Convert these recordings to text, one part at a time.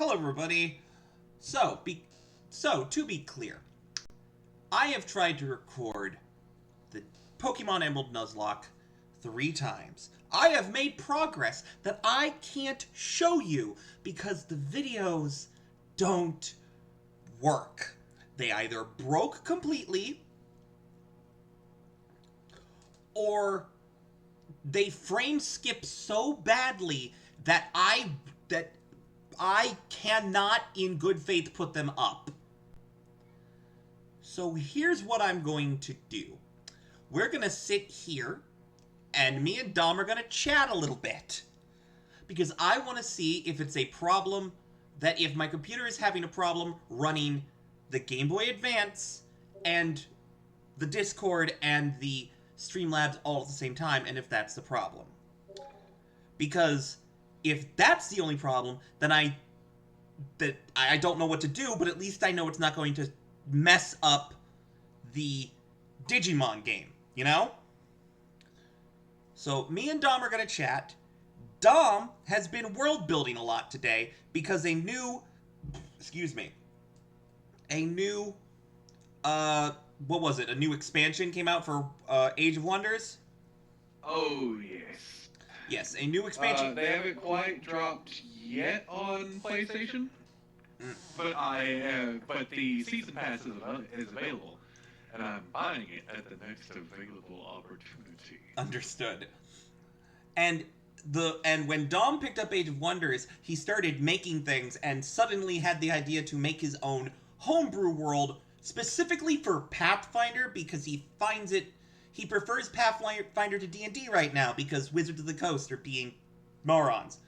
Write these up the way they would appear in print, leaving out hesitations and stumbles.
Hello, everybody. To be clear, I have tried to record the Pokemon Emerald Nuzlocke 3 times. I have made progress that I can't show you because the videos don't work. They either broke completely or they frame skip so badly that I cannot in good faith put them up. So here's what I'm going to do. We're going to sit here and me and Dom are going to chat a little bit. Because I want to see if it's a problem that if my computer is having a problem running the Game Boy Advance and the Discord and the Streamlabs all at the same time, and if that's the problem. Because if that's the only problem, then I don't know what to do, but at least I know it's not going to mess up the Digimon game, you know? So me and Dom are going to chat. Dom has been world building a lot today because a new expansion came out for Age of Wonders? Oh, yes. Yes, a new expansion. They haven't quite dropped yet on PlayStation, but the season pass is available, and I'm buying it at the next available opportunity. Understood. And when Dom picked up Age of Wonders, he started making things and suddenly had the idea to make his own homebrew world specifically for Pathfinder because he prefers Pathfinder to D&D right now because Wizards of the Coast are being morons.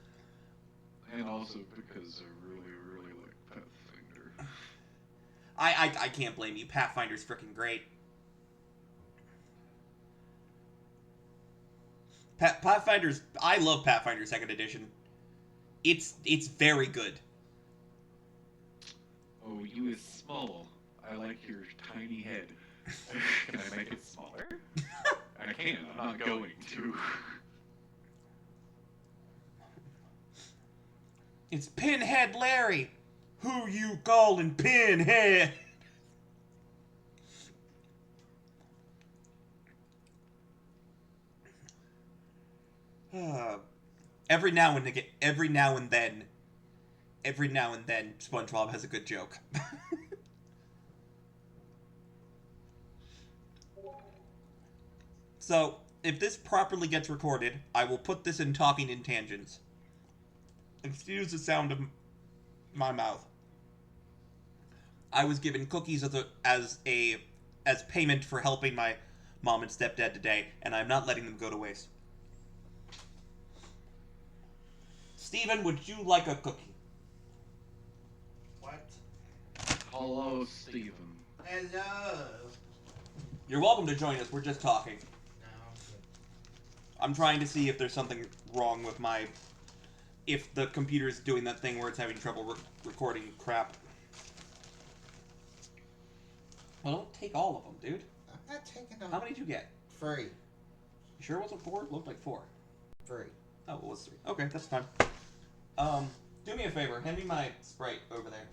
And also because I really, really like Pathfinder. I can't blame you. Pathfinder's freaking great. I love Pathfinder 2nd Edition. It's very good. Oh, you is small. I like your tiny head. Can I make it smaller? I can. I'm not going to. It's Pinhead Larry. Who you callin' Pinhead? Every now and then, SpongeBob has a good joke. So, if this properly gets recorded, I will put this in Talking in Tangents. Excuse the sound of my mouth. I was given cookies as payment for helping my mom and stepdad today, and I'm not letting them go to waste. Steven, would you like a cookie? What? Hello, Steven. Hello. You're welcome to join us. We're just talking. No, I'm good. I'm trying to see if there's something wrong with if the computer's doing that thing where it's having trouble recording crap. Well, don't take all of them, dude. I'm not taking them. How many did you get? 3. You sure it wasn't 4? It looked like 4. 3. Oh, it was 3. Okay, that's fine. Do me a favor. Hand me my Sprite over there.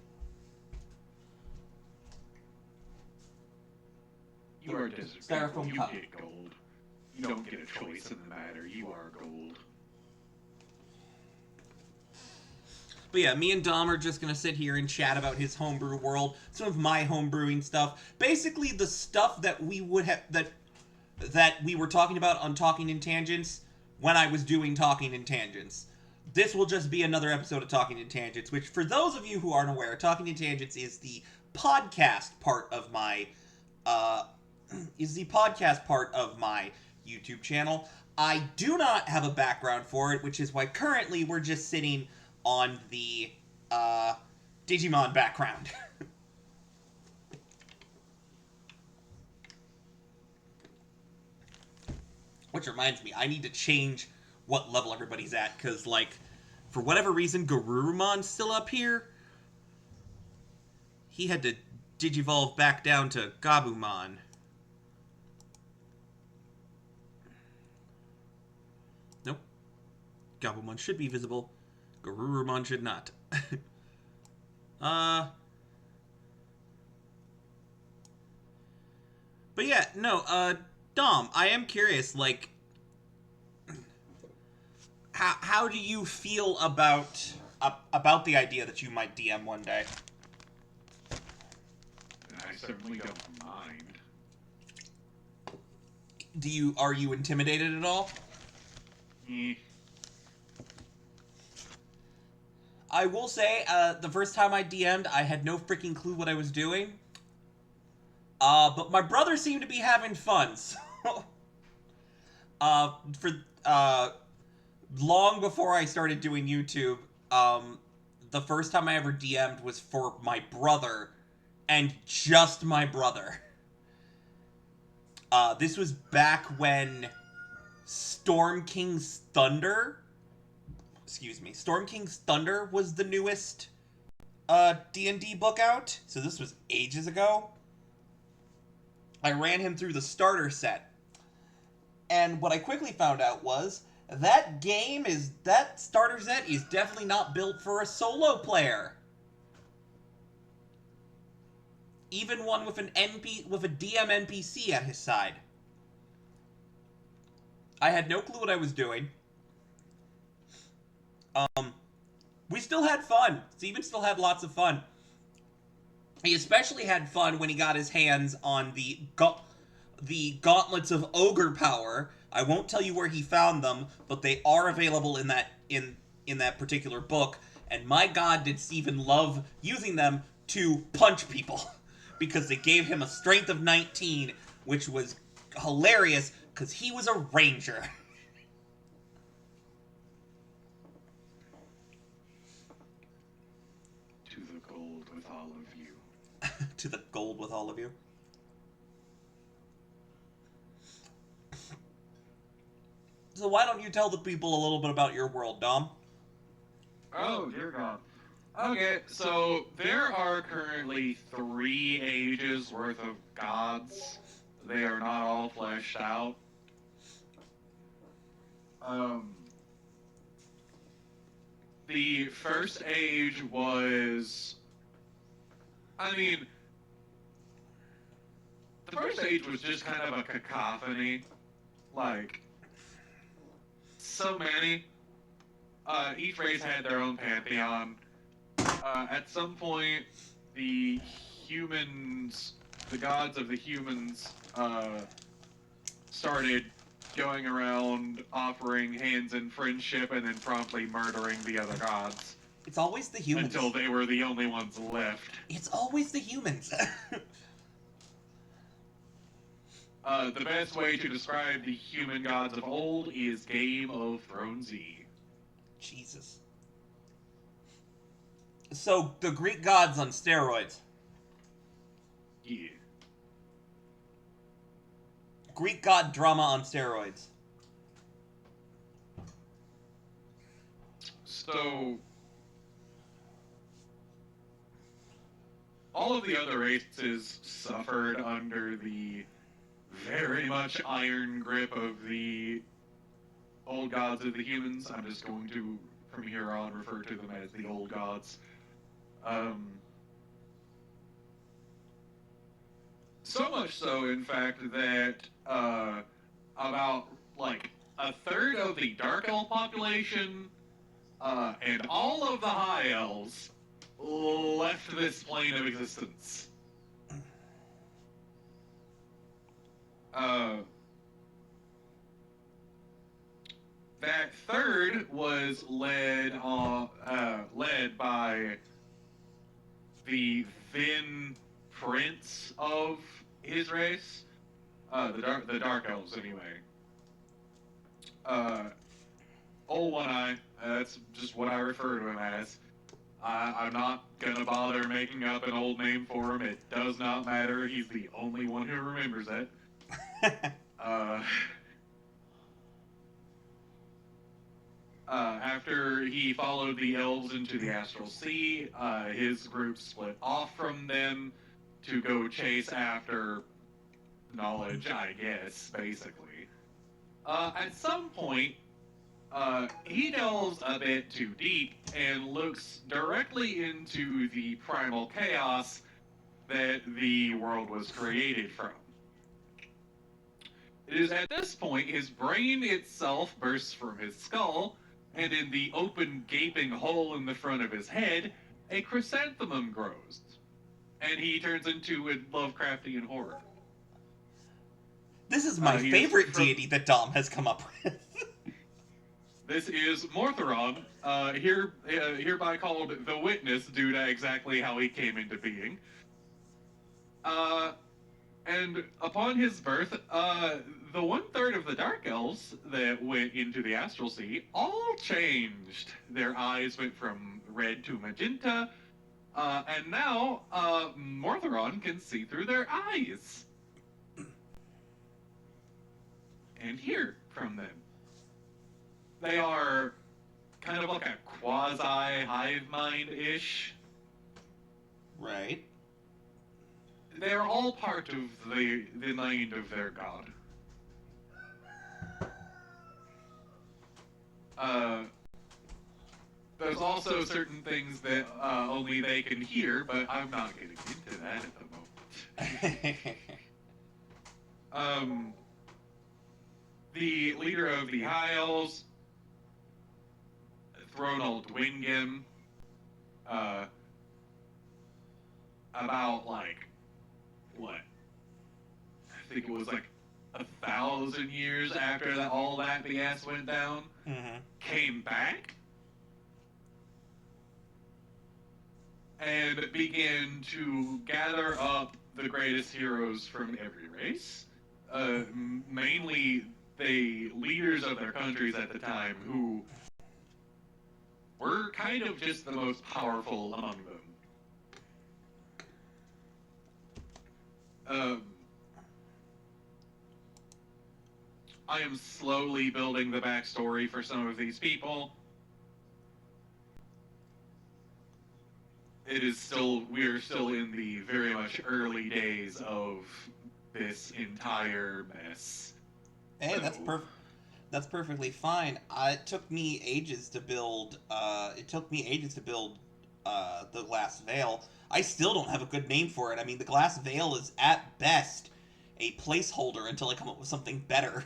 You are desert. Styrofoam You cup. get gold. You don't get a choice in the matter. You are gold. But yeah, me and Dom are just gonna sit here and chat about his homebrew world, some of my homebrewing stuff. Basically, the stuff that we would have that we were talking about on Talking in Tangents when I was doing Talking in Tangents. This will just be another episode of Talking in Tangents, which, for those of you who aren't aware, Talking in Tangents is the podcast part of my YouTube channel. I do not have a background for it, which is why currently we're just sitting on the Digimon background. Which reminds me, I need to change what level everybody's at, because, like, for whatever reason, Garurumon's still up here. He had to digivolve back down to Gabumon. Nope. Gabumon should be visible. Garurumon should not. Uh, but yeah, no, Dom, I am curious, like, how do you feel about the idea that you might DM one day? I certainly don't mind. Are you intimidated at all? Eh. I will say, the first time I DM'd, I had no freaking clue what I was doing. But my brother seemed to be having fun, so... for, long before I started doing YouTube, the first time I ever DM'd was for my brother, and just my brother. This was back when Storm King's Thunder... Excuse me. Storm King's Thunder was the newest D&D book out, so this was ages ago. I ran him through the starter set, and what I quickly found out was that starter set is definitely not built for a solo player. Even one with with a DM NPC at his side. I had no clue what I was doing. We still had fun. Steven still had lots of fun. He especially had fun when he got his hands on the gauntlets of ogre power. I won't tell you where he found them, but they are available in that particular book. And my god, did Steven love using them to punch people, because they gave him a strength of 19, which was hilarious because he was a ranger. To the gold with all of you. To the gold with all of you. So why don't you tell the people a little bit about your world, Dom? Oh, dear God. Okay, so there are currently 3 ages worth of gods. They are not all fleshed out. The first age was... I mean... The first age was just kind of a cacophony. Like... So many. Each race had their own pantheon. At some point, the gods of the humans, started going around offering hands in friendship and then promptly murdering the other gods. It's always the humans. Until they were the only ones left. It's always the humans. The best way to describe the human gods of old is Game of Thrones-y. Jesus. So, the Greek gods on steroids. Yeah. Greek god drama on steroids. So, all of the other races suffered under the very much iron grip of the old gods of the humans. I'm just going to, from here on, refer to them as the old gods. So much so, in fact, that about like a third of the Dark Elf population and all of the High Elves left this plane of existence. That third was led by the then prince of his race, the Dark Elves, anyway. Old One Eye. That's just what I refer to him as. I'm not gonna bother making up an old name for him. It does not matter. He's the only one who remembers it. After he followed the elves into the Astral Sea, his group split off from them to go chase after knowledge, I guess, basically. At some point, He delves a bit too deep and looks directly into the primal chaos that the world was created from. It is at this point his brain itself bursts from his skull, and in the open, gaping hole in the front of his head, a chrysanthemum grows, and he turns into a Lovecraftian horror. This is my favorite deity that Dom has come up with. This is Mortheron, hereby called the Witness due to exactly how he came into being. And upon his birth, the 1/3 of the Dark Elves that went into the Astral Sea all changed. Their eyes went from red to magenta, and now Mortheron can see through their eyes and hear from them. They are kind of like a quasi-hive mind-ish. Right. They're all part of the mind of their god. There's also certain things that only they can hear, but I'm not getting into that at the moment. The leader of the High Elves, Thronald Dwingim, about what? I think it was 1,000 years after all that BS went down, came back and began to gather up the greatest heroes from every race, mainly the leaders of their countries at the time, who were kind of just the most powerful among them. I am slowly building the backstory for some of these people. We're still in the very much early days of this entire mess. Hey, so. That's perfectly fine. It took me ages to build. The Glass Veil. I still don't have a good name for it. I mean, the Glass Veil is at best a placeholder until I come up with something better.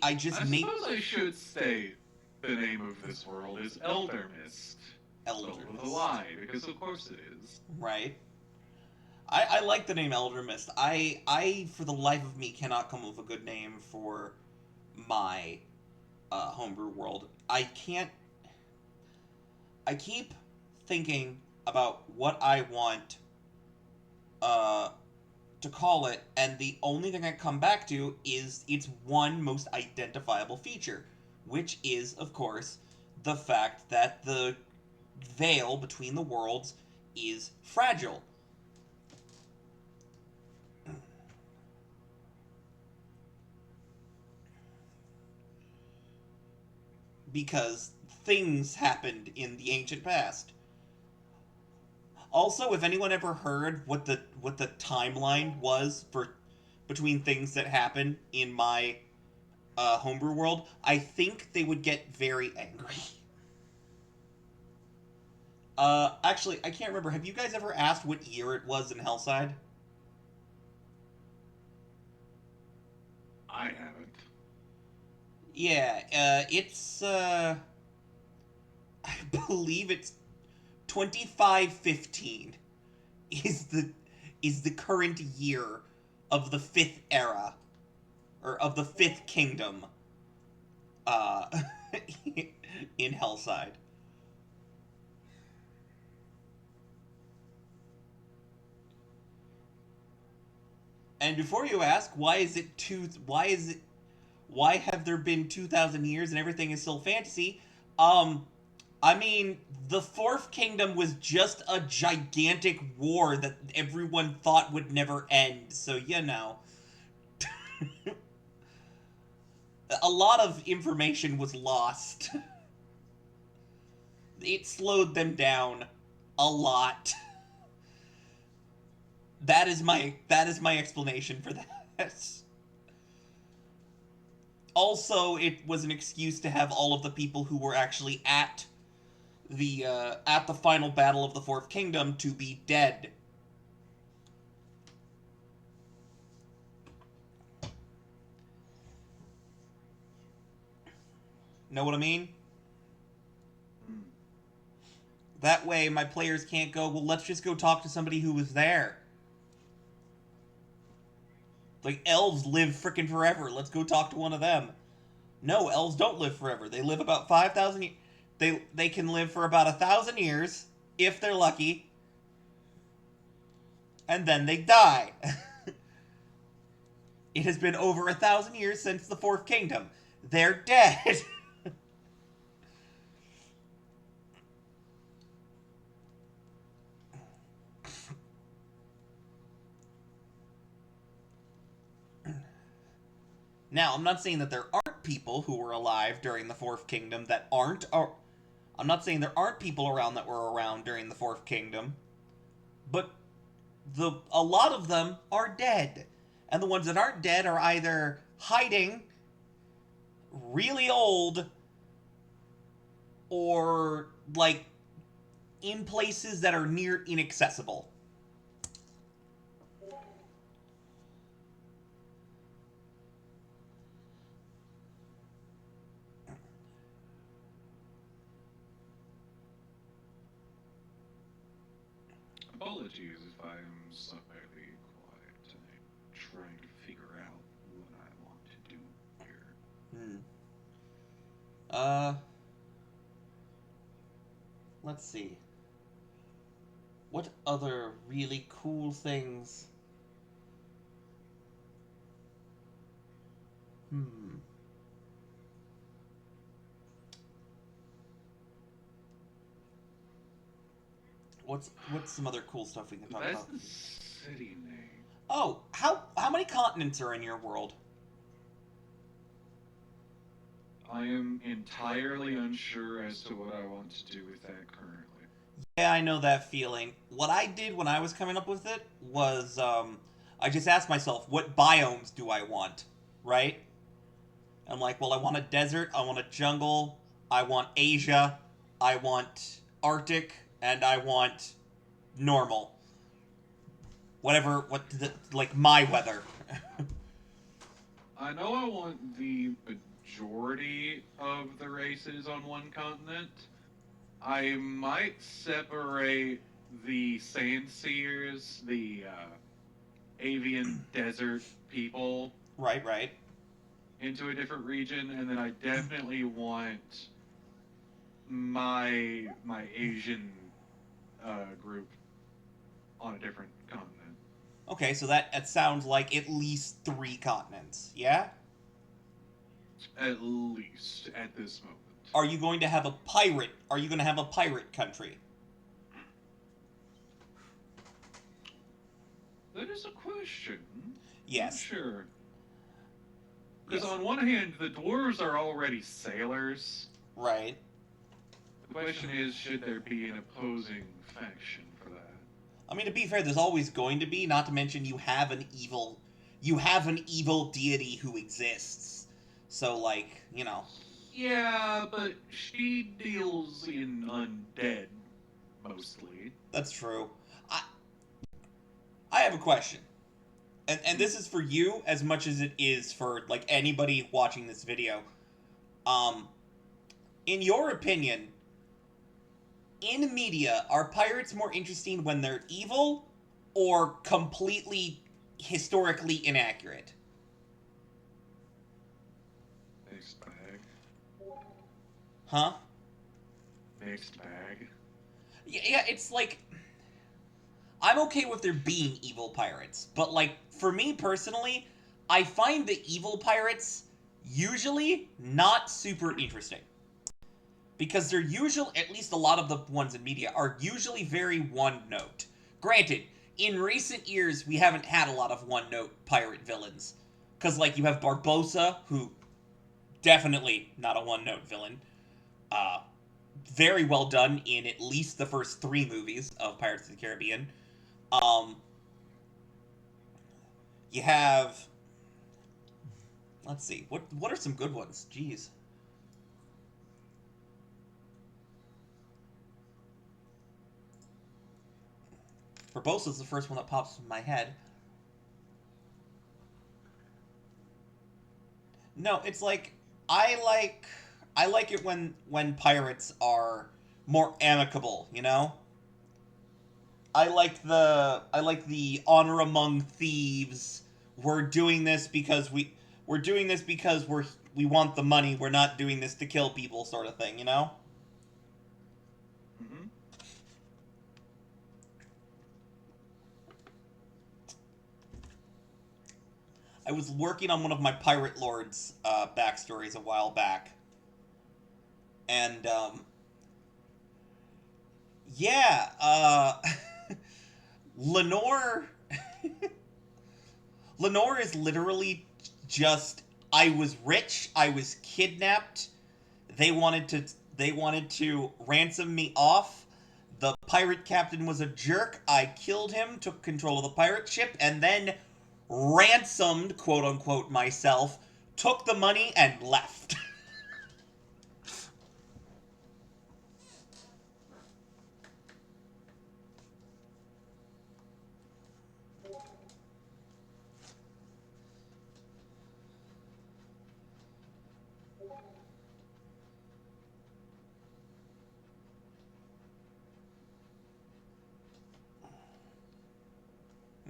I suppose I should state the name of this world is Elder Mist. With a Y, because of course it is. Right. I like the name Elder Mist. I, for the life of me, cannot come up with a good name for my homebrew world. I keep thinking about what I want to call it, and the only thing I come back to is its one most identifiable feature, which is, of course, the fact that the veil between the worlds is fragile. Because things happened in the ancient past. Also, if anyone ever heard what the timeline was for between things that happened in my homebrew world, I think they would get very angry. Actually, I can't remember. Have you guys ever asked what year it was in Hellside? I haven't. Yeah, it's, I believe it's 2515 is the current year of the 5th era, or of the 5th kingdom, in Hellside. And before you ask, why have there been 2,000 years and everything is still fantasy? I mean, the 4th Kingdom was just a gigantic war that everyone thought would never end, so you know. A lot of information was lost. It slowed them down a lot. That is my explanation for that. Also, it was an excuse to have all of the people who were actually at the final battle of the Fourth Kingdom to be dead. Know what I mean? That way, my players can't go, well, let's just go talk to somebody who was there. Like, elves live frickin' forever. Let's go talk to one of them. No, elves don't live forever. They live about 5,000 years. They can live for about 1,000 years, if they're lucky. And then they die. It has been over 1,000 years since the Fourth Kingdom. They're dead. Now, I'm not saying that there aren't people who were alive during the Fourth Kingdom that aren't. I'm not saying there aren't people around that were around during the Fourth Kingdom, but a lot of them are dead, and the ones that aren't dead are either hiding, really old, or like in places that are near inaccessible. Apologies if I'm slightly quiet. I'm trying to figure out what I want to do here. Let's see. What other really cool things? What's some other cool stuff we can talk That's about? the city name. Oh, how many continents are in your world? I am entirely unsure as to what I want to do with that currently. Yeah, I know that feeling. What I did when I was coming up with it was, I just asked myself, what biomes do I want? Right? I'm like, well, I want a desert, I want a jungle, I want Asia, I want Arctic, and I want normal. Whatever, like my weather. I know I want the majority of the races on one continent. I might separate the Sandseers, the avian desert people, Right. into a different region, and then I definitely want my Asian group on a different continent. Okay, so that sounds like at least 3 continents, yeah? At least at this moment. Are you going to have a pirate? Are you going to have a pirate country? That is a question. Yes. I'm sure. Because Yes. on one hand, the dwarves are already sailors. Right. The question is, should there be an opposing faction for that? I mean, to be fair, there's always going to be, not to mention you have an evil deity who exists. So, like, you know. Yeah, but she deals in undead, mostly. That's true. I have a question. And this is for you as much as it is for, like, anybody watching this video. In your opinion, in media, are pirates more interesting when they're evil or completely historically inaccurate? Mixed bag. Huh? Mixed bag. Yeah, it's like, I'm okay with there being evil pirates, but like, for me personally, I find the evil pirates usually not super interesting. Because they're usually, at least a lot of the ones in media, are usually very one-note. Granted, in recent years, we haven't had a lot of one-note pirate villains. Because, like, you have Barbossa, who, definitely not a one-note villain. Very well done in at least the first 3 movies of Pirates of the Caribbean. You have Let's see. What are some good ones? Jeez. Barbosa's the first one that pops in my head. No, it's like I like it when pirates are more amicable, you know? I like the honor among thieves. We're doing this because we want the money. We're not doing this to kill people sort of thing, you know? Mm-hmm. I was working on one of my pirate lords backstories a while back. And yeah, Lenore Lenore is literally just I was rich, I was kidnapped. They wanted to ransom me off. The pirate captain was a jerk. I killed him, took control of the pirate ship, and then ransomed, quote unquote, myself, took the money and left.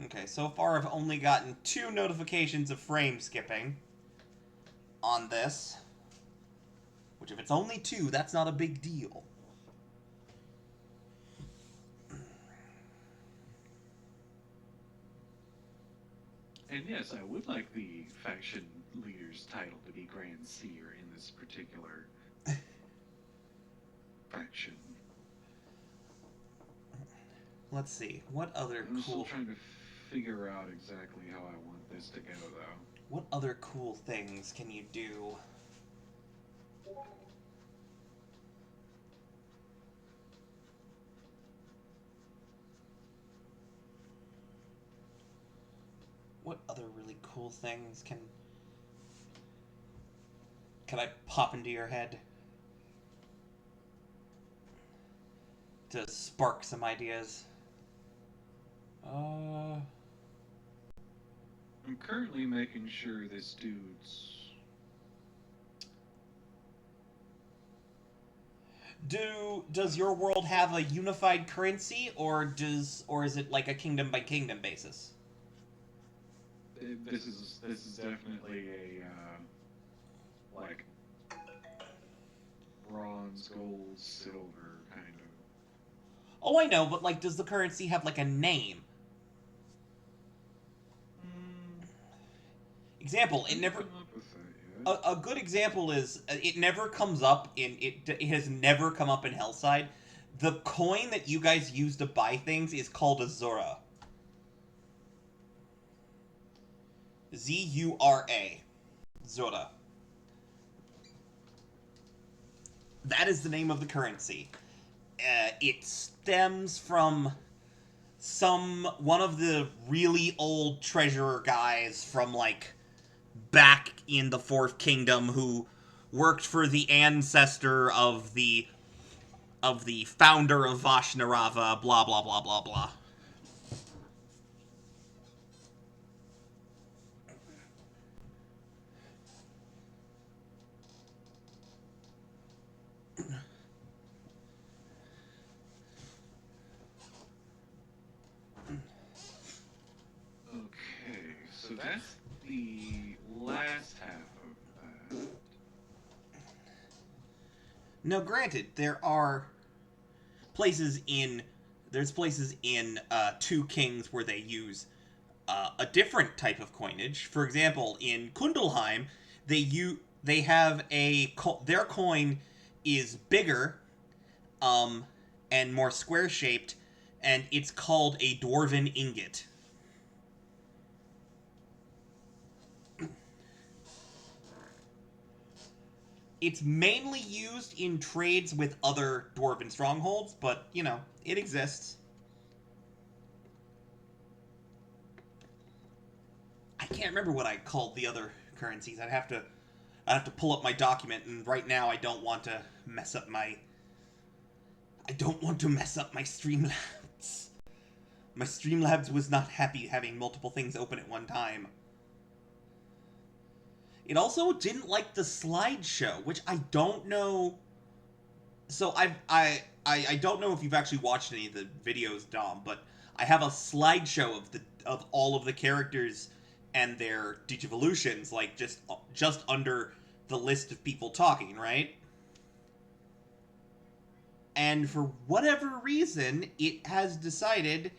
Okay, so far I've only gotten 2 notifications of frame skipping on this. Which, if it's only 2, that's not a big deal. And yes, I would like the faction leader's title to be Grand Seer in this particular faction. Let's see, what other I'm still cool... trying to figure out exactly how I want this to go, though. What other cool things can you do? What other really cool things can I pop into your head to spark some ideas? I'm currently making sure this dude's... Does your world have a unified currency, or is it like a kingdom by kingdom basis? This is definitely a like bronze, gold, silver kind of. Oh, I know, but like, does the currency have like a name? Example, it never. Come up with that yet. A good example is it never comes up in it has never come up in Hellside. The coin that you guys use to buy things is called a Zura. Zura. Zora. That is the name of the currency. It stems from one of the really old treasurer guys from like back in the Fourth Kingdom who worked for the ancestor of the founder of Vashnarava, blah blah blah blah blah. Okay, so that's the last half of that. Now, granted, there's places in Two Kings where they use a different type of coinage. For example, in Kundalheim, they have their coin is bigger, and more square shaped, and it's called a dwarven ingot. It's mainly used in trades with other dwarven strongholds, but, you know, it exists. I can't remember what I called the other currencies. I'd have to pull up my document, and right now I don't want to mess up my Streamlabs. My Streamlabs was not happy having multiple things open at one time. It also didn't like the slideshow, which I don't know. So I don't know if you've actually watched any of the videos, Dom, but I have a slideshow of all of the characters and their digivolutions, like just under the list of people talking, right? And for whatever reason, it has decided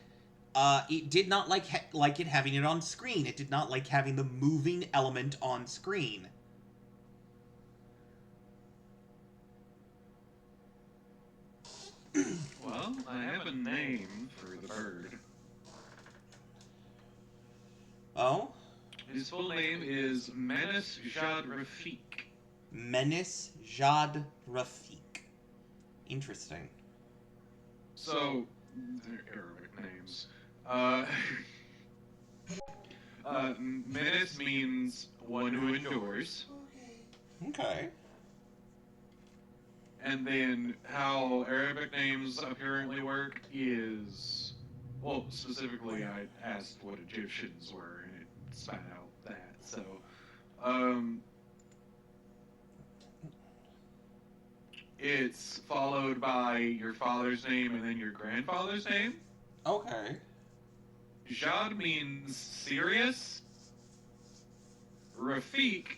it did not like it having it on screen. It did not like having the moving element on screen. Well, I have a name for the bird. Oh? His full name is Menace Jad Rafik. Menace Jad Rafik. Interesting. So, they're Arabic names. Menace means one who endures. Okay. And then how Arabic names apparently work is, well, specifically I asked what Egyptians were, and it spat out that. So, it's followed by your father's name and then your grandfather's name. Okay. Jad means serious. Rafik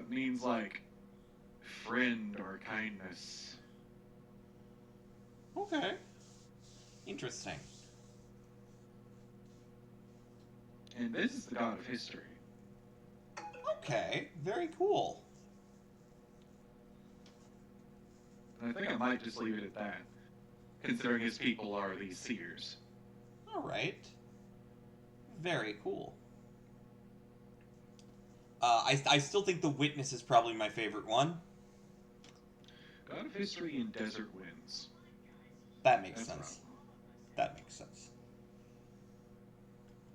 means like friend or kindness. Okay. Interesting. And this is the god of history. Okay. Very cool. And I think I might just leave it at that, considering his people are these seers. Alright. Very cool. I still think the Witness is probably my favorite one. God of history and desert winds. That makes That's sense. That makes sense.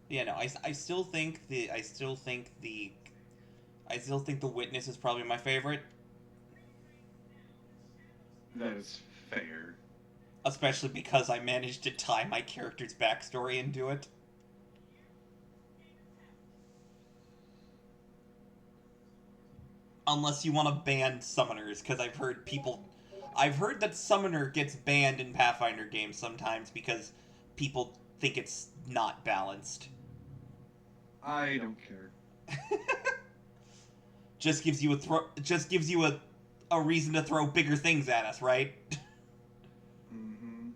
Yeah, no, I still think the Witness is probably my favorite. That is fair. Especially because I managed to tie my character's backstory into it. Unless you want to ban summoners, because I've heard that summoner gets banned in Pathfinder games sometimes because people think it's not balanced. I don't care. Just gives you a reason to throw bigger things at us, right? Mm-hmm.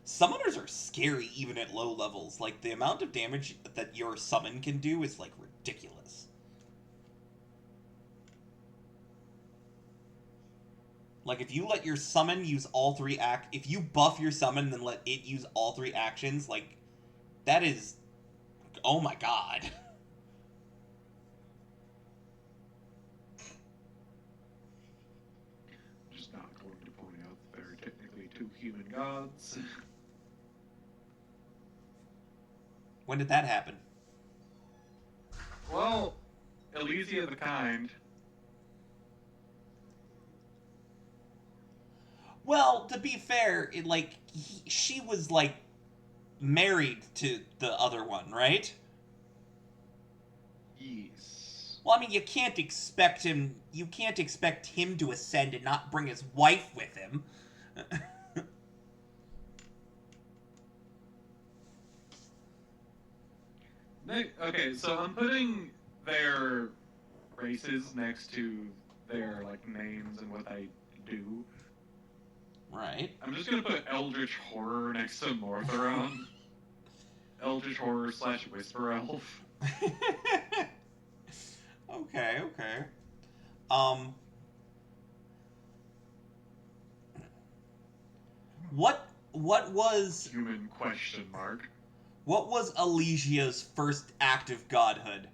Summoners are scary even at low levels. Like, the amount of damage that your summon can do is, like, ridiculous. Like, if you let your summon use all three if you buff your summon and then let it use all three actions, like, that is... Oh my god. Just not going to point out that there are technically two human gods. When did that happen? Well, Elysia the Kind. Well, to be fair, she was, like, married to the other one, right? Yes. Well, I mean, you can't expect him to ascend and not bring his wife with him. Okay, so I'm putting their races next to their, like, names and what they do. Right. I'm just gonna put Eldritch Horror next to Mortheron. Eldritch Horror / Whisper Elf. Okay. What was Human question mark. What was Elysia's first act of godhood?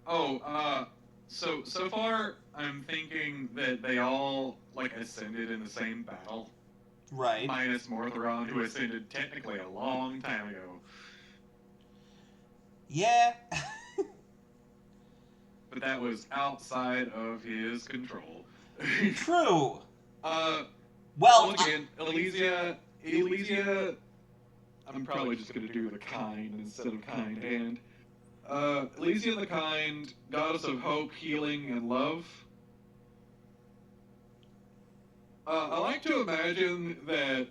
Oh, so far I'm thinking that they all like ascended in the same battle. Right. Minus Mortheron, who ascended technically a long time ago. Yeah. But that was outside of his control. True. Well, Well, again, Elysia, I'm probably just going to do the kind instead of kind hand. Elysia the Kind, goddess of hope, healing, and love. I like to imagine that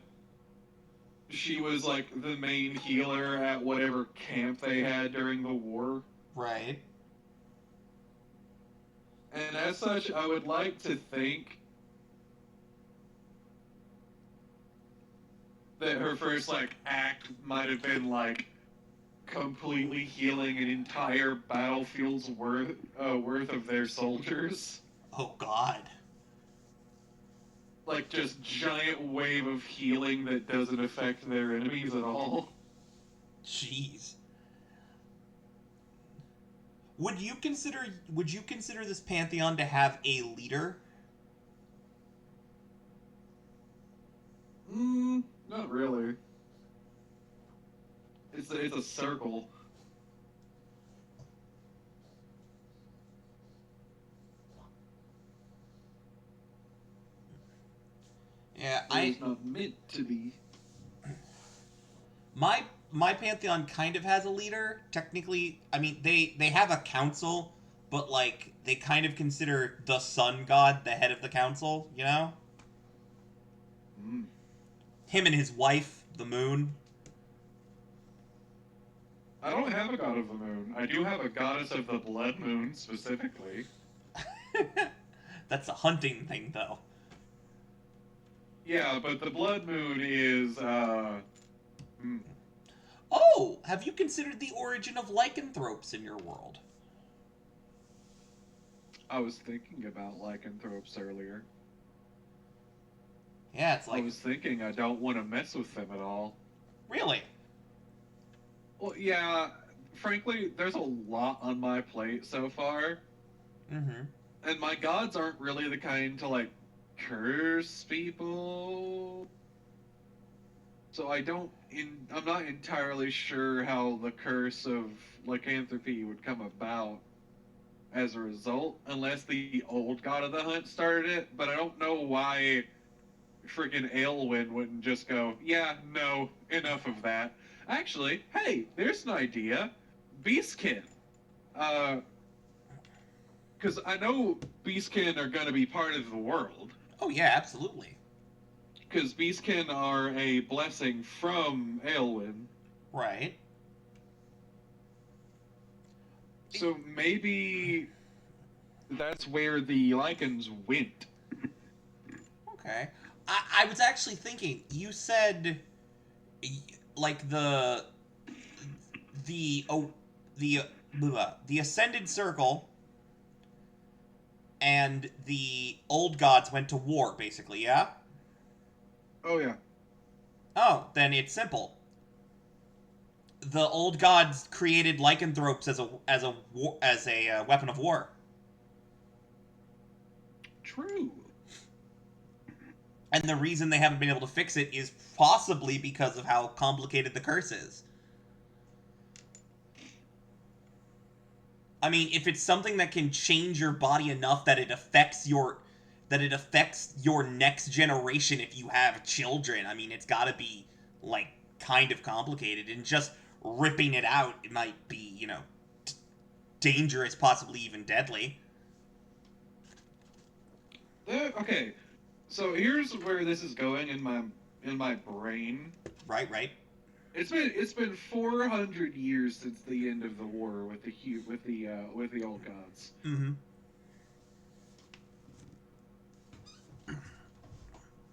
she was like the main healer at whatever camp they had during the war. right. And as such, I would like to think that her first like act might have been like completely healing an entire battlefield's worth of their soldiers. Oh God. Like just giant wave of healing that doesn't affect their enemies at all. Jeez. Would you consider this pantheon to have a leader? Not really. It's a circle. Yeah, It's not meant to be. my pantheon kind of has a leader. Technically, I mean they have a council, but like they kind of consider the sun god the head of the council, you know? Mm. Him and his wife, the moon. I don't have a god of the moon. I do have a goddess of the blood moon, specifically. That's a hunting thing though. Yeah, but the blood moon is, Oh, have you considered the origin of lycanthropes in your world? I was thinking about lycanthropes earlier. Yeah, it's I like was thinking I don't want to mess with them at all. really. Well, yeah, frankly, there's a lot on my plate so far, Mm-hmm. and my gods aren't really the kind to, like, curse people. So I'm not entirely sure how the curse of lycanthropy would come about as a result, unless the old god of the hunt started it, but I don't know why freaking Aelwyn wouldn't just go, yeah, no, enough of that. Actually, hey, there's an idea. Beastkin. Because I know Beastkin are going to be part of the world. Oh yeah, absolutely. Because Beastkin are a blessing from Aelwyn. Right. So maybe that's where the Lycans went. Okay. I was actually thinking, you said like the ascended circle and the old gods went to war basically, yeah? Oh, yeah. Oh, then it's simple. The old gods created lycanthropes as a weapon of war. True. And the reason they haven't been able to fix it is possibly because of how complicated the curse is. I mean, if it's something that can change your body enough that it affects your next generation if you have children, I mean, it's got to be like kind of complicated, and just ripping it out, it might be, dangerous, possibly even deadly. Okay, so here's where this is going in my brain. Right. It's been 400 years since the end of the war with the old gods. Mm-hmm.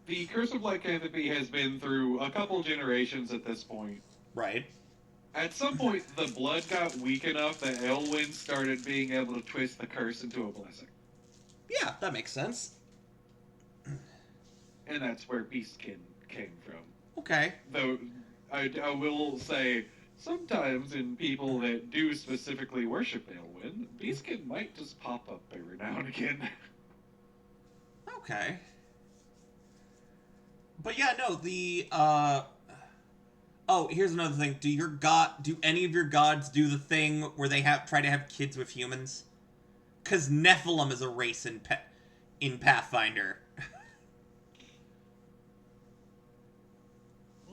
The Curse of Lycanthropy has been through a couple generations at this point. Right. At some point, the blood got weak enough that Elwyn started being able to twist the curse into a blessing. Yeah, that makes sense. And that's where Beastkin came from. Okay. Though, I will say, sometimes in people that do specifically worship Elwyn, Beastkin might just pop up every now and again. Okay. But yeah, no, the oh, here's another thing. Do any of your gods do the thing where they try to have kids with humans? Cuz Nephilim is a race in Pathfinder.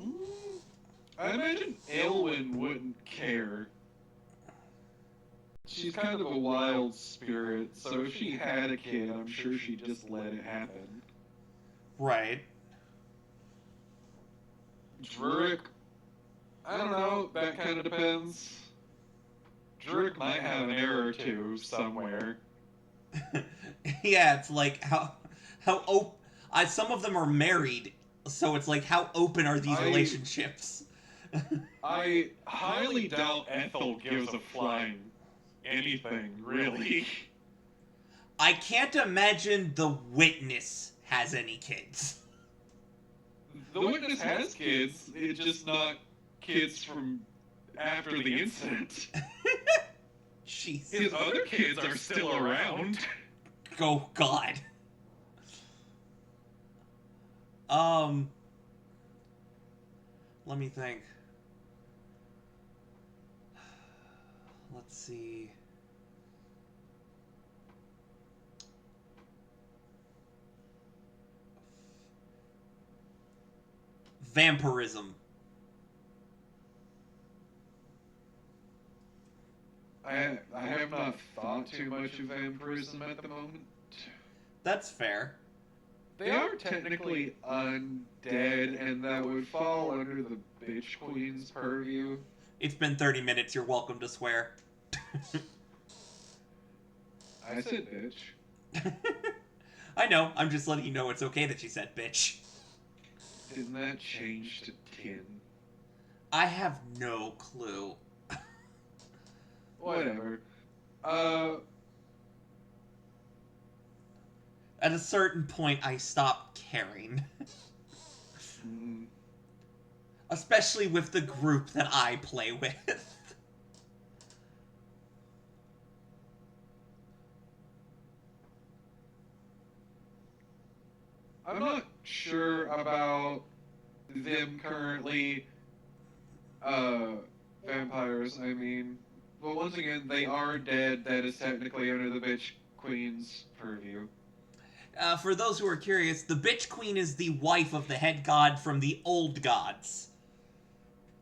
Mm, I imagine Elwyn wouldn't care. She's kind of a wild spirit, so if she had a kid, I'm sure she'd just let it happen. Right. Drurik, I don't know, that kind of depends. Drurik might have an error or two somewhere. Yeah, it's like how op- some of them are married, so it's like how open are these I- relationships? I highly doubt Ethel gives a flying anything, really. I can't imagine the witness has any kids. The witness has kids, it's just not kids from after the incident. Jeez. His other kids are still around. Oh God. Let me think. Let's see. Vampirism. I have not thought too much of vampirism at the moment. That's fair. They are technically undead, and that would fall under the Bitch Queen's purview. It's been 30 minutes. You're welcome to swear. I said bitch. I know. I'm just letting you know it's okay that you said bitch. Didn't that change to 10? I have no clue. Whatever. At a certain point, I stopped caring. Especially with the group that I play with. I'm not sure about them currently, vampires, I mean. But once again, they are dead. That is technically under the Bitch Queen's purview. For those who are curious, the Bitch Queen is the wife of the head god from the old gods.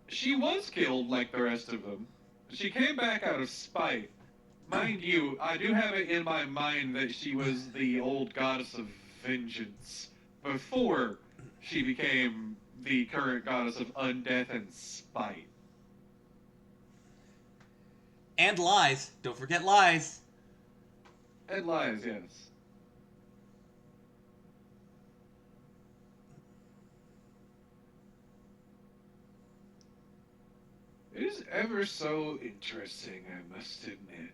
She was killed like the rest of them. She came back out of spite. Mind you, I do have it in my mind that she was the old goddess of vengeance before she became the current goddess of undeath and spite. And lies. Don't forget lies. And lies, yes. It is ever so interesting, I must admit.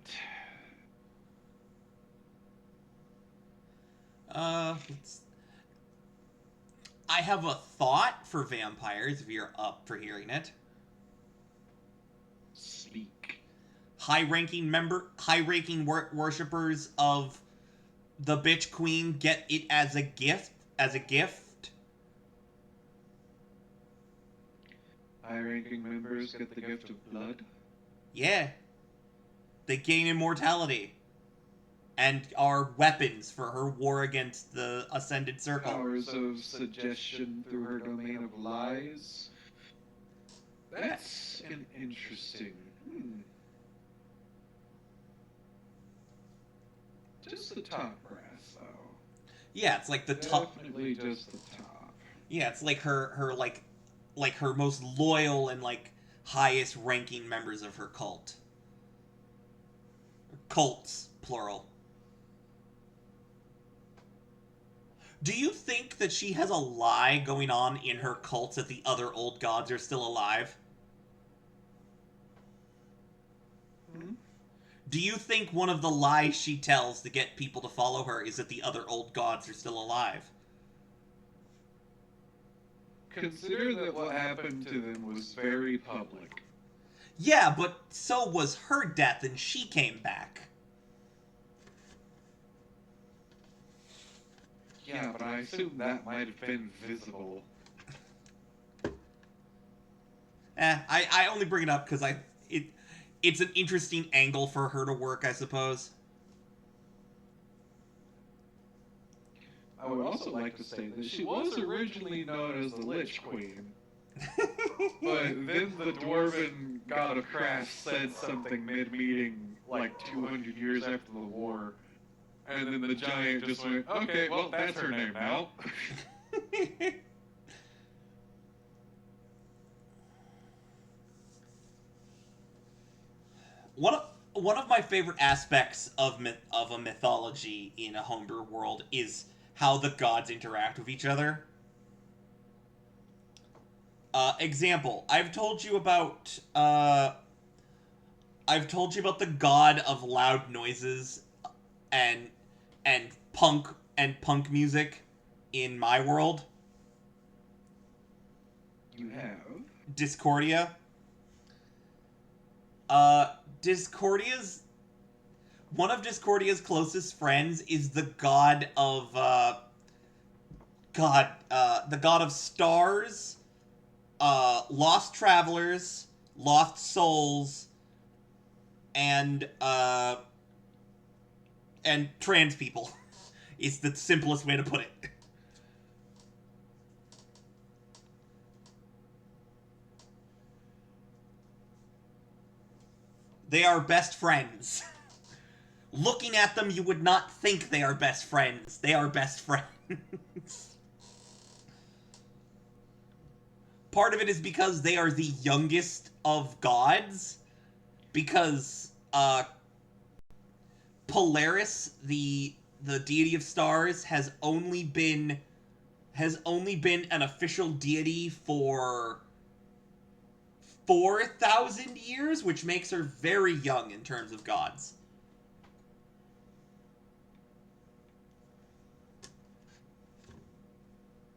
I have a thought for vampires, if you're up for hearing it. Speak. High-ranking worshippers of the Bitch Queen get it as a gift. High-ranking members get the gift of blood. Yeah. They gain immortality. And are weapons for her war against the Ascended Circle. Powers of suggestion through her domain of lies. That's an interesting. Just the top brass, though. Yeah, it's like the top. Definitely just the top. Yeah, it's like her her most loyal and like highest ranking members of her cult. Cults, plural. Do you think that she has a lie going on in her cults that the other old gods are still alive? Do you think one of the lies she tells to get people to follow her is that the other old gods are still alive? Consider that what happened to them was very public. Yeah, but so was her death and she came back. Yeah, but I assume that might have been visible. I only bring it up because it's an interesting angle for her to work, I suppose. I would also like to say that she was originally known as the Lich Queen. But then the dwarven god of craft said something mid-meeting, like 200 years after the war, and then the giant just went, okay, well, that's her name now. One of my favorite aspects of a mythology in a homebrew world is how the gods interact with each other. Example, I've told you about the god of loud noises and and punk music in my world. You have? Discordia. Discordia's one of Discordia's closest friends is the god of the god of stars, lost travelers, lost souls, and trans people. Is the simplest way to put it. They are best friends. Looking at them, you would not think they are best friends. They are best friends. Part of it is because they are the youngest of gods. Because, Polaris, the deity of stars, has only been an official deity for 4,000 years, which makes her very young in terms of gods.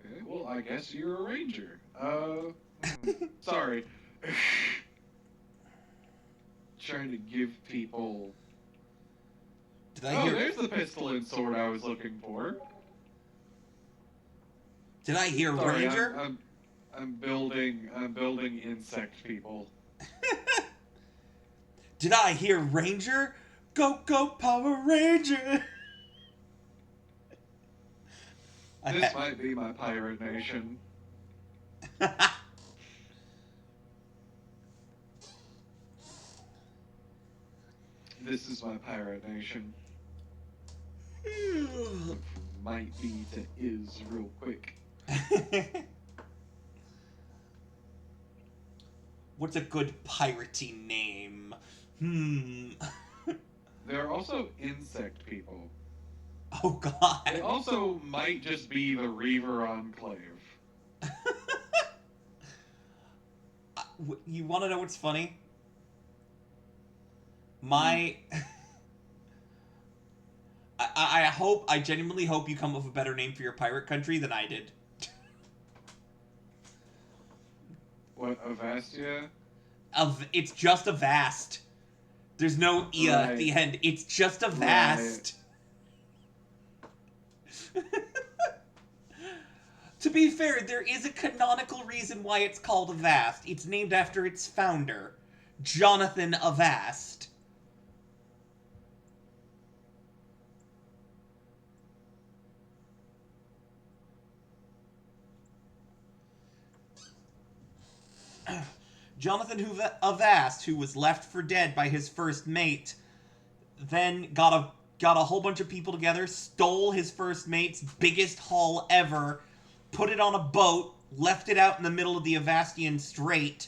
Okay, well, I guess you're a ranger. Sorry. Trying to give people... Did I hear? there's the pistol and sword I was looking for. Did I hear Sorry, Ranger? I'm building insect people. Did I hear Ranger? Go, go, Power Ranger! This might be my pirate nation. This is my pirate nation. Might be to is real quick. What's a good piratey name? There are also insect people. Oh god. They also might just be the Reaver Enclave. You want to know what's funny? I genuinely hope you come up with a better name for your pirate country than I did. What, Avastia? It's just a vast. There's no ia at the end. It's just a vast. Right. To be fair, there is a canonical reason why it's called Avast. It's named after its founder, Jonathan Avast. Jonathan Avast, who was left for dead by his first mate, then got a whole bunch of people together, stole his first mate's biggest haul ever, put it on a boat, left it out in the middle of the Avastian Strait,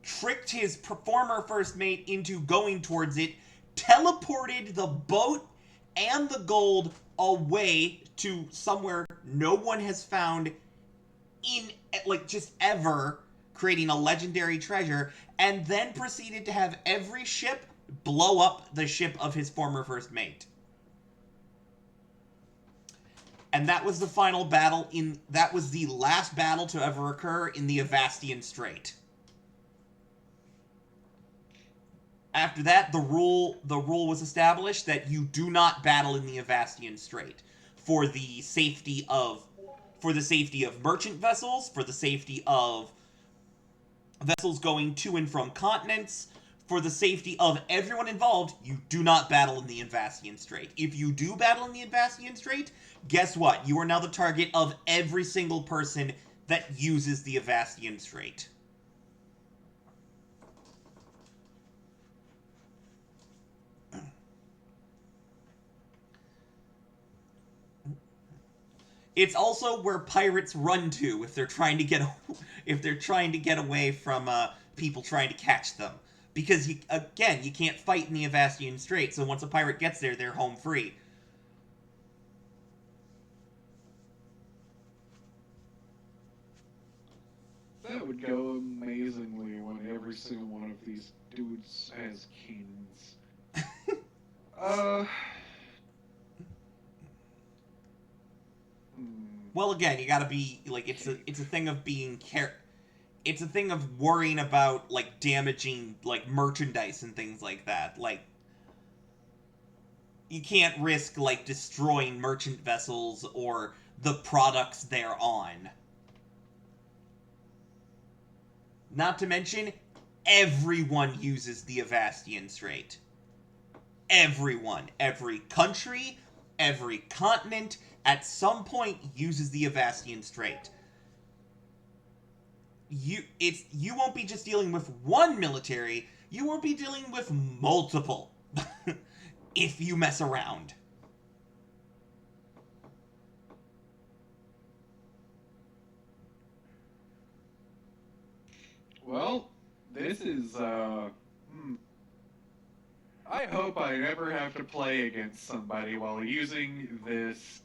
tricked his former first mate into going towards it, teleported the boat and the gold away to somewhere no one has found in, like, just ever, creating a legendary treasure, and then proceeded to have every ship blow up the ship of his former first mate. And that was the final battle that was the last battle to ever occur in the Avastian Strait. After that, the rule was established that you do not battle in the Avastian Strait for the safety of merchant vessels, for the safety of vessels going to and from continents. For the safety of everyone involved, you do not battle in the Invasian Strait. If you do battle in the Invasian Strait, guess what? You are now the target of every single person that uses the Invasian Strait. It's also where pirates run to if they're trying to get away from people trying to catch them. Because again, you can't fight in the Avastian Strait, so once a pirate gets there, they're home free. That would go amazingly when every single one of these dudes has kings. Well, again, you gotta be like it's a thing of being it's a thing of worrying about like damaging like merchandise and things like that. Like you can't risk like destroying merchant vessels or the products they're on. Not to mention, everyone uses the Avastian Strait. Everyone, every country, every continent, at some point uses the Avastian Strait. You won't be just dealing with one military, you won't be dealing with multiple if you mess around. Well, this is, I hope I never have to play against somebody while using this.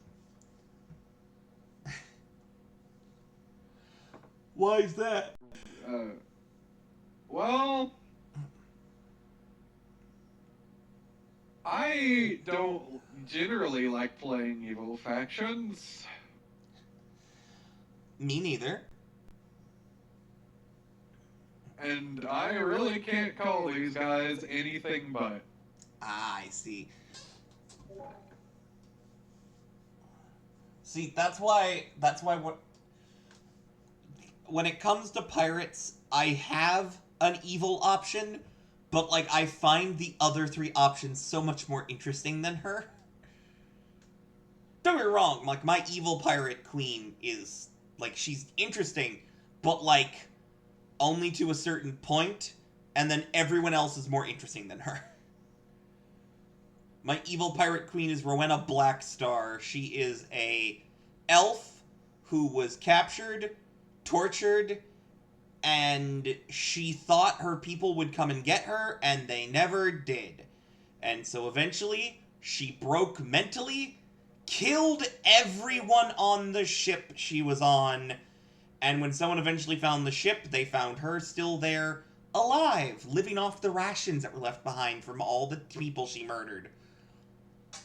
Why is that? Well, I don't generally like playing evil factions. Me neither. And I really can't call these guys anything but. Ah, I see. See, that's why when it comes to pirates, I have an evil option, but like I find the other three options so much more interesting than her. Don't get me wrong, like my evil pirate queen is like she's interesting, but like only to a certain point, and then everyone else is more interesting than her. My evil pirate queen is Rowena Blackstar. She is a elf who was captured, tortured, and she thought her people would come and get her, and they never did. And so eventually, she broke mentally, killed everyone on the ship she was on, and when someone eventually found the ship, they found her still there, alive, living off the rations that were left behind from all the people she murdered.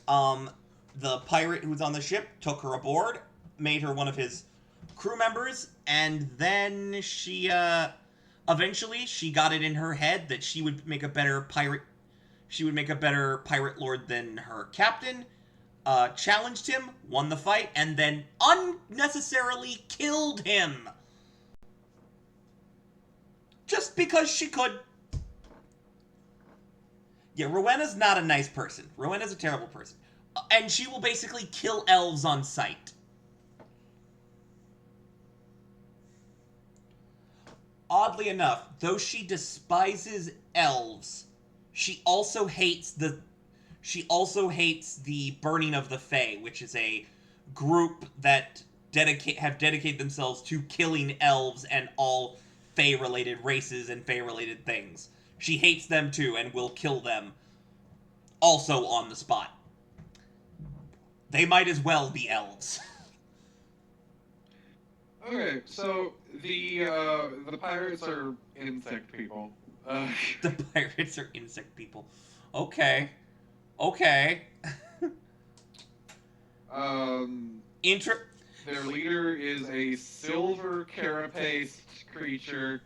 The pirate who was on the ship took her aboard, made her one of his crew members, and then she, eventually she got it in her head that she would make a better pirate lord than her captain, challenged him, won the fight, and then unnecessarily killed him. Just because she could. Yeah, Rowena's not a nice person. Rowena's a terrible person. And she will basically kill elves on sight. Oddly enough, though she despises elves, she also hates the burning of the Fae, which is a group that have dedicated themselves to killing elves and all Fae-related races and Fae-related things. She hates them too and will kill them also on the spot. They might as well be elves. Okay, so the pirates are insect people. The pirates are insect people. Okay. Okay. Their leader is a silver carapaced creature.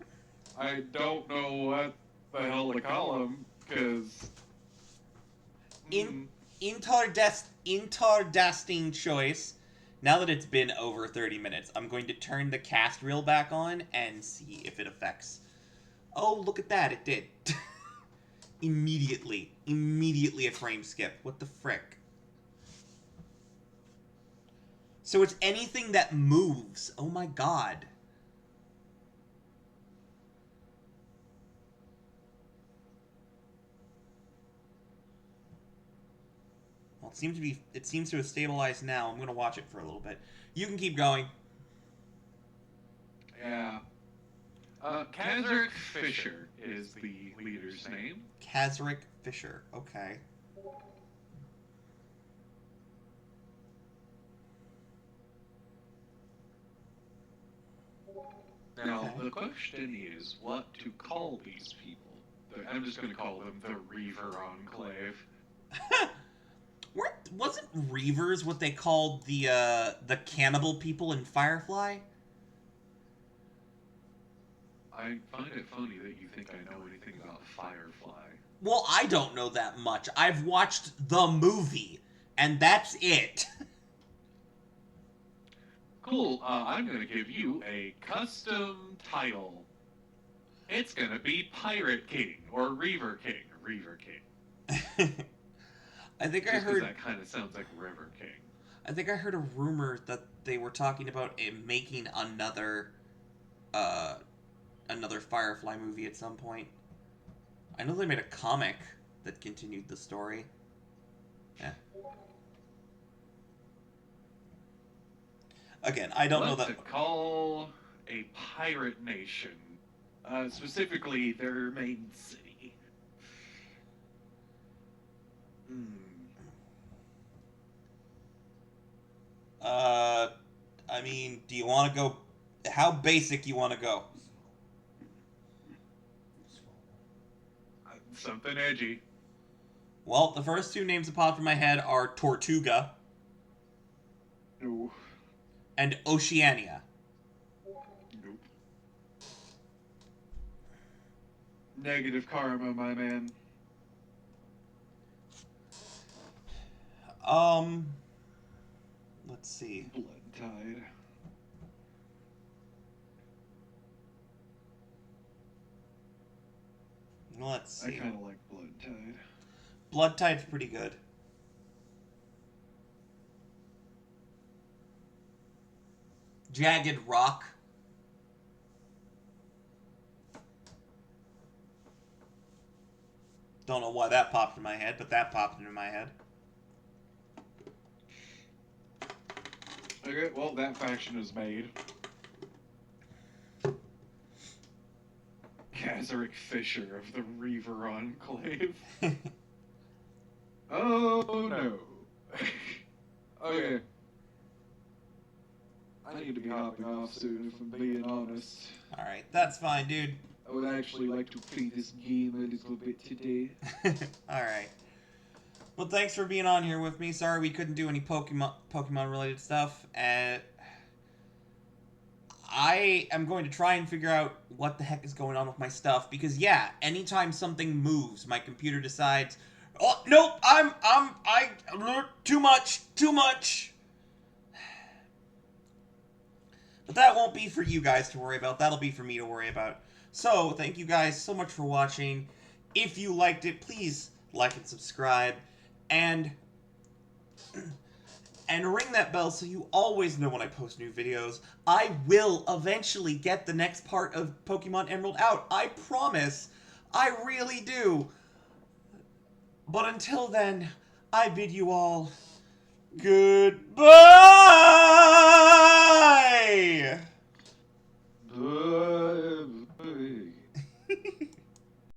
I don't know what the hell to call him, because... Interdesting choice. Now that it's been over 30 minutes, I'm going to turn the cast reel back on and see if it affects Oh, look at that, it did. Immediately a frame skip. What the frick? So it's anything that moves. Oh my god. Well, it seems to have stabilized now. I'm going to watch it for a little bit. You can keep going. Yeah. Kazric Fisher is the leader's name. Kazric Fisher. Okay. Now, Okay. the question is what to call these people. I'm just going to call them the Reaver Enclave. Wasn't Reavers what they called the cannibal people in Firefly? I find it funny that you think I know anything about Firefly. Well, I don't know that much. I've watched the movie, and that's it. Cool, I'm going to give you a custom title. It's going to be Pirate King, or Reaver King, or Reaver King. I think Just I heard that kind of sounds like River King. I think I heard a rumor that they were talking about making another Firefly movie at some point. I know they made a comic that continued the story. Yeah. Again, I don't know that. What to call a pirate nation, specifically their main city. I mean, do you want to go? How basic you want to go? Something edgy. Well, the first two names that popped in my head are Tortuga No. and Oceania. Nope. Negative karma, my man. Let's see. Blood Tide. Let's see. I kind of like Blood Tide. Blood Tide's pretty good. Jagged Rock. Don't know why that popped in my head, but that popped into my head. Okay, well, that faction is made. Kazaric Fisher of the Reaver Enclave. Oh, no. Okay. I need to be hopping off soon, if I'm being honest. Alright, that's fine, dude. I would actually like to play this game a little bit today. Alright. Well, thanks for being on here with me. Sorry we couldn't do any Pokemon related stuff. I am going to try and figure out what the heck is going on with my stuff, because yeah, anytime something moves, my computer decides, oh, nope, too much. But that won't be for you guys to worry about. That'll be for me to worry about. So, thank you guys so much for watching. If you liked it, please like and subscribe. And ring that bell so you always know when I post new videos. I will eventually get the next part of Pokemon Emerald out. I promise. I really do. But until then, I bid you all good.